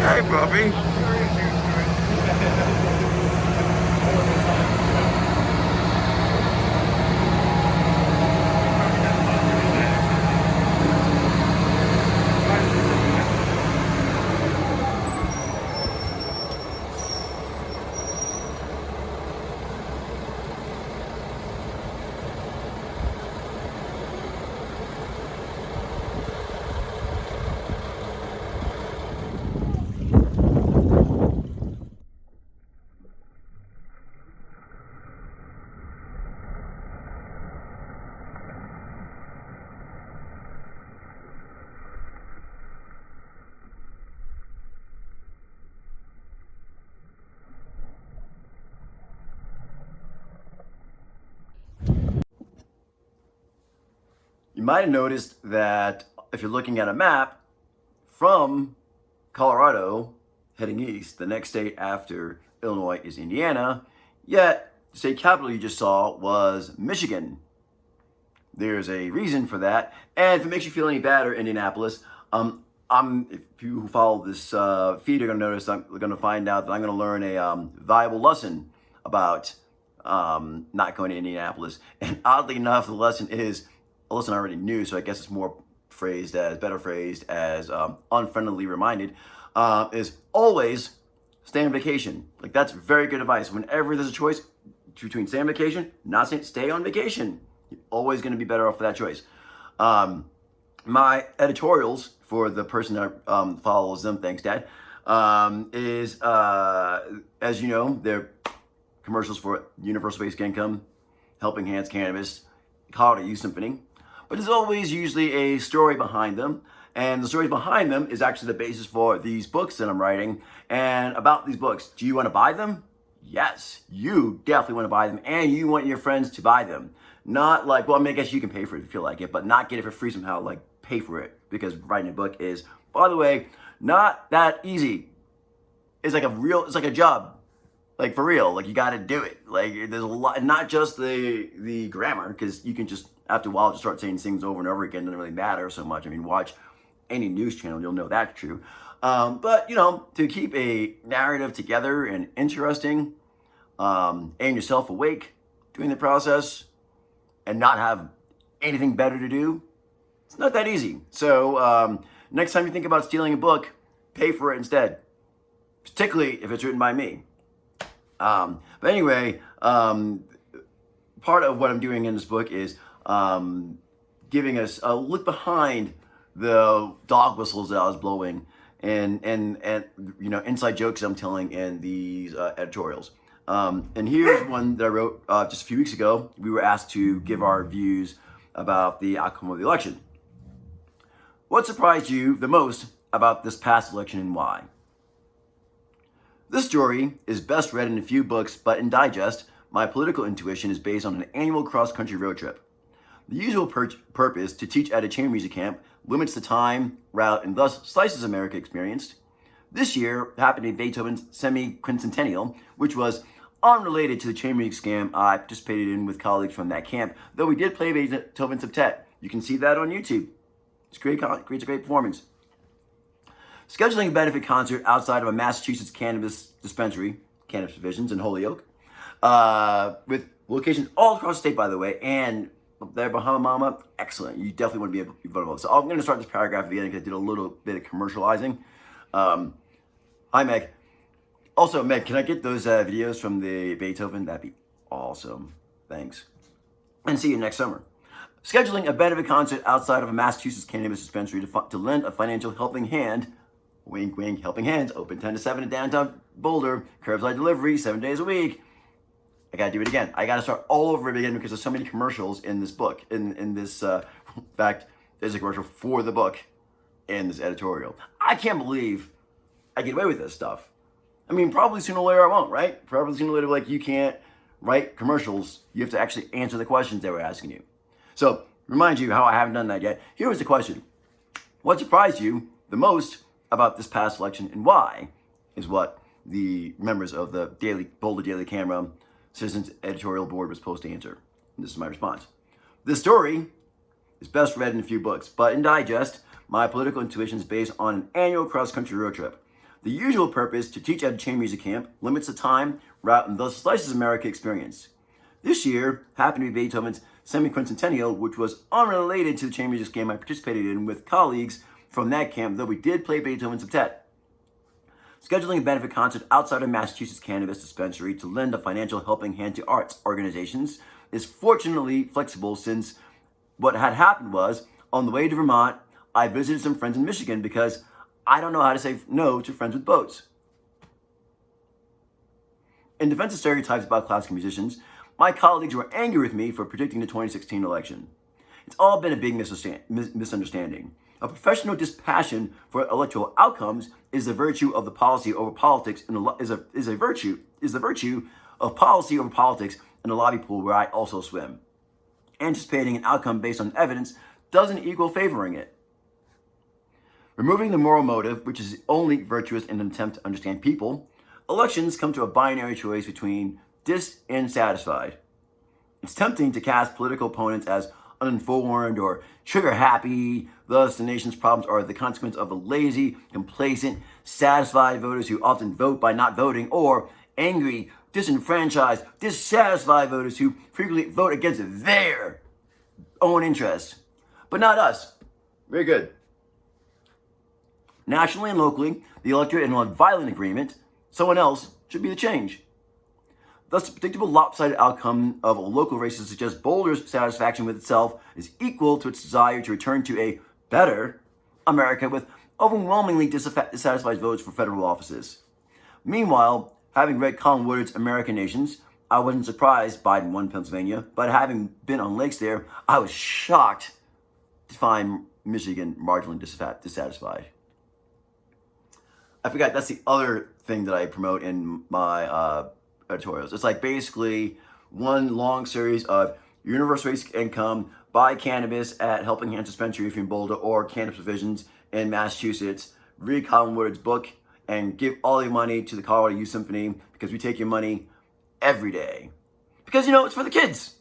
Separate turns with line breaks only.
Hey, puppy. You might have noticed that if you're looking at a map from Colorado heading east, the next state after Illinois is Indiana, yet the state capital you just saw was Michigan. There's a reason for that. And if it makes you feel any better, Indianapolis, if you follow this feed, you're going to notice I'm going to find out that I'm going to learn a valuable lesson about not going to Indianapolis. And oddly enough, the lesson is a lesson I already knew, so I guess it's better phrased as unfriendly reminded, is always stay on vacation. Like, that's very good advice. Whenever there's a choice between stay on vacation, not stay on vacation, you're always going to be better off for that choice. My editorials for the person that follows them, thanks Dad, is, as you know, they're commercials for Universal Basic Income, Helping Hands Cannabis, Colorado Youth Symphony. But there's always usually a story behind them. And the stories behind them is actually the basis for these books that I'm writing. And about these books, do you want to buy them? Yes, you definitely want to buy them. And you want your friends to buy them. Not like, well, I mean, I guess you can pay for it if you feel like it, but not get it for free somehow, like pay for it. Because writing a book is, by the way, not that easy. It's like a job. Like, for real, like, you got to do it. Like, there's a lot, not just the grammar, because you can just, after a while, just start saying things over and over again. It doesn't really matter so much. I mean, watch any news channel, you'll know that's true. But, you know, to keep a narrative together and interesting, and yourself awake during the process, and not have anything better to do, it's not that easy. So, next time you think about stealing a book, pay for it instead. Particularly if it's written by me. But anyway, part of what I'm doing in this book is giving us a look behind the dog whistles that I was blowing and you know, inside jokes I'm telling in these editorials. And here's one that I wrote just a few weeks ago. We were asked to give our views about the outcome of the election. What surprised you the most about this past election and why? This story is best read in a few books, but in digest, my political intuition is based on an annual cross-country road trip. The usual purpose to teach at a chamber music camp limits the time, route, and thus slices America experienced. This year happened in Beethoven's semi-quincentennial, which was unrelated to the chain music scam I participated in with colleagues from that camp, though we did play Beethoven's Septet. You can see that on YouTube. It's great, creates a great performance. Scheduling a benefit concert outside of a Massachusetts cannabis dispensary, cannabis divisions in Holyoke, with locations all across the state, by the way, and up there, Bahama Mama, excellent. You definitely want to be able to be voted on. So I'm going to start this paragraph at the end because I did a little bit of commercializing. Hi, Meg. Also, Meg, can I get those videos from the Beethoven? That'd be awesome. Thanks. And see you next summer. Scheduling a benefit concert outside of a Massachusetts cannabis dispensary to lend a financial helping hand. Wink, wink, helping hands. Open 10 to 7 in downtown Boulder. Curbside delivery, 7 days a week. I gotta do it again. I gotta start all over again because there's so many commercials in this book. In this, in fact, there's a commercial for the book in this editorial. I can't believe I get away with this stuff. I mean, probably sooner or later I won't, right? Probably sooner or later, like, you can't write commercials. You have to actually answer the questions they were asking you. So, remind you how I haven't done that yet. Here was the question. What surprised you the most about this past election and why is what the members of the Boulder Daily Camera Citizens Editorial Board was supposed to answer. And this is my response. This story is best read in a few books, but in digest, my political intuition is based on an annual cross-country road trip. The usual purpose to teach at a chain music camp limits the time, route, and thus slices America experience. This year happened to be Beethoven's semi-quincentennial, which was unrelated to the chain music camp I participated in with colleagues from that camp, though we did play Beethoven's Septet. Scheduling a benefit concert outside of Massachusetts cannabis dispensary to lend a financial helping hand to arts organizations is fortunately flexible, since what had happened was, on the way to Vermont, I visited some friends in Michigan because I don't know how to say no to friends with boats. In defense of stereotypes about classical musicians, my colleagues were angry with me for predicting the 2016 election. It's all been a big misunderstanding. A professional dispassion for electoral outcomes is the virtue of the policy over politics, and is the virtue of policy over politics in the lobby pool where I also swim. Anticipating an outcome based on evidence doesn't equal favoring it. Removing the moral motive, which is only virtuous in an attempt to understand people, elections come to a binary choice between dis and satisfied. It's tempting to cast political opponents as uninformed or trigger happy. Thus, the nation's problems are the consequence of the lazy, complacent, satisfied voters who often vote by not voting, or angry, disenfranchised, dissatisfied voters who frequently vote against their own interests. But not us. Very good. Nationally and locally, the electorate in a violent agreement, someone else should be the change. Thus, the predictable lopsided outcome of local races suggests Boulder's satisfaction with itself is equal to its desire to return to a better America with overwhelmingly dissatisfied votes for federal offices. Meanwhile, having read Colin Woodard's American Nations, I wasn't surprised Biden won Pennsylvania, but having been on lakes there, I was shocked to find Michigan marginally dissatisfied. I forgot, that's the other thing that I promote in my editorials. It's like basically one long series of universal basic income, buy cannabis at Helping Hands Dispensary if you're in Boulder, or cannabis provisions in Massachusetts, read Colin Woodard's book, and give all your money to the Colorado Youth Symphony, because we take your money every day. Because, you know, it's for the kids.